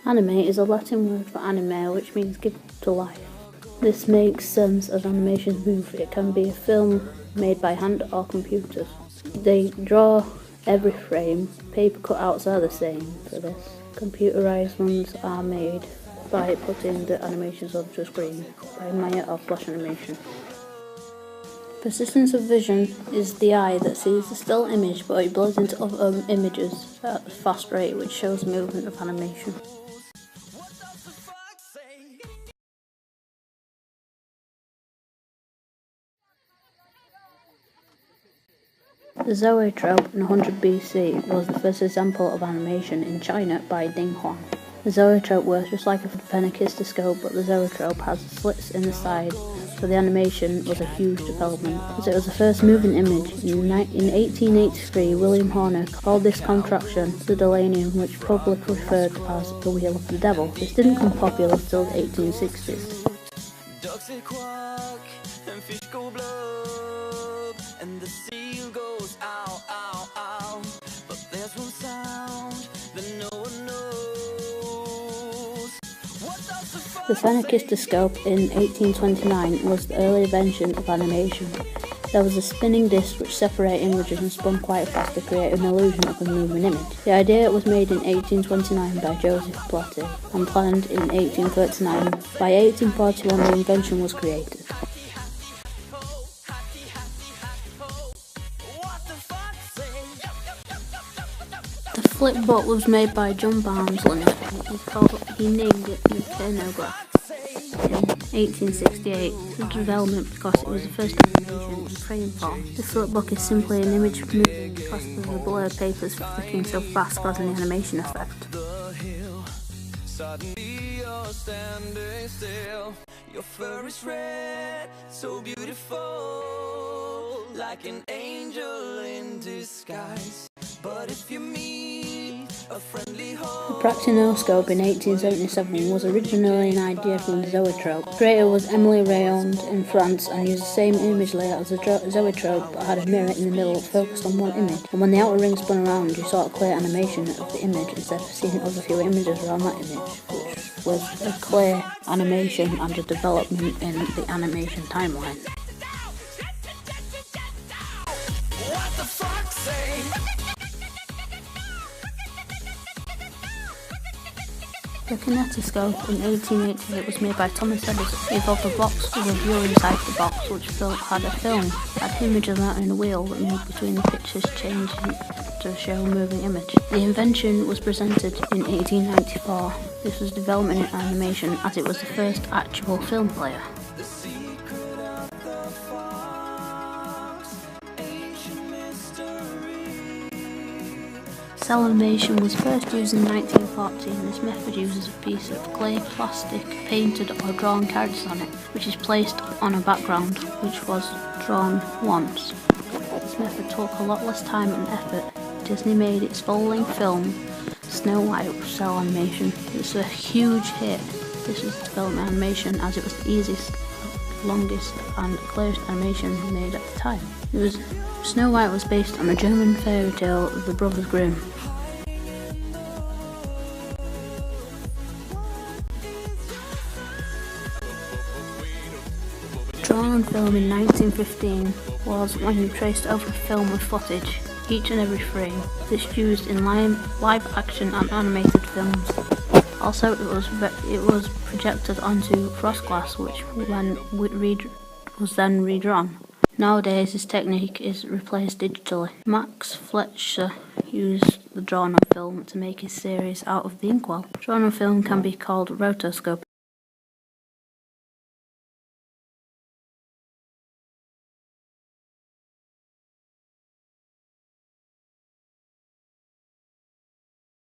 Anime is a Latin word for anima, which means give to life. This makes sense as animations move. It can be a film made by hand or computers. They draw every frame. Paper cutouts are the same for this. Computerized ones are made by putting the animations onto a screen by Maya or Flash animation. Persistence of vision is the eye that sees the still image, but it blurs into other images at a fast rate, which shows movement of animation. The zoetrope in 100 BC was the first example of animation in China by Ding Huang. The zoetrope works just like a phenakistoscope, but the zoetrope has slits in the side, so the animation was a huge development, as it was the first moving image. In 1883, William Horner called this contraption the Delanium, which publicly referred to as the Wheel of the Devil. This didn't become popular until the 1860s. Ducks they quack and fish go blub and the seal goes ow, ow, ow. But there's one sound that no one knows. What does The phenakistoscope in 1829 was the early invention of animation. There was a spinning disc which separated images and spun quite fast to create an illusion of a moving image. The idea was made in 1829 by Joseph Platy and planned in 1839. By 1841 the invention was created. The flipbook was made by John Barnsley. He named it Mechanograph in 1868. The development because it was the first animation in frame form. The flipbook is simply an image moving because of the blurred papers flicking so fast, causing the animation effect. the hill? Suddenly you're standing still. Your fur is red, so beautiful, like an angel in disguise. But if you meet a friendly The Practinoscope in 1877 was originally an idea from the zoetrope. The creator was Émile Rayond in France and used the same image layout as the zoetrope, but had a mirror in the middle focused on one image. And when the outer ring spun around, you saw a clear animation of the image instead of seeing other few images around that image, which was a clear animation and a development in the animation timeline. What the fuck say? The kinetoscope in 1888 was made by Thomas Edison. It involved a box with a viewer inside the box, which had a film, had images out in a wheel that moved between the pictures, changing to show a moving image. The invention was presented in 1894. This was development in animation, as it was the first actual film player. The secret of the fox, ancient mystery. Cell animation was first used in 1914. This method uses a piece of clay plastic painted or drawn characters on it, which is placed on a background which was drawn once. This method took a lot less time and effort. Disney made its full-length film, Snow White, with cell animation. It was a huge hit. This was development animation as it was the easiest, longest and clearest animation made at the time. Snow White was based on a German fairy tale of the Brothers Grimm. Drawn on film in 1915 was when you traced over a film with footage, each and every frame. This used in live action and animated films. Also, it was projected onto frost glass, which was then redrawn. Nowadays, this technique is replaced digitally. Max Fleischer used the drawn on film to make his series out of the inkwell. Drawn on film can be called rotoscoping.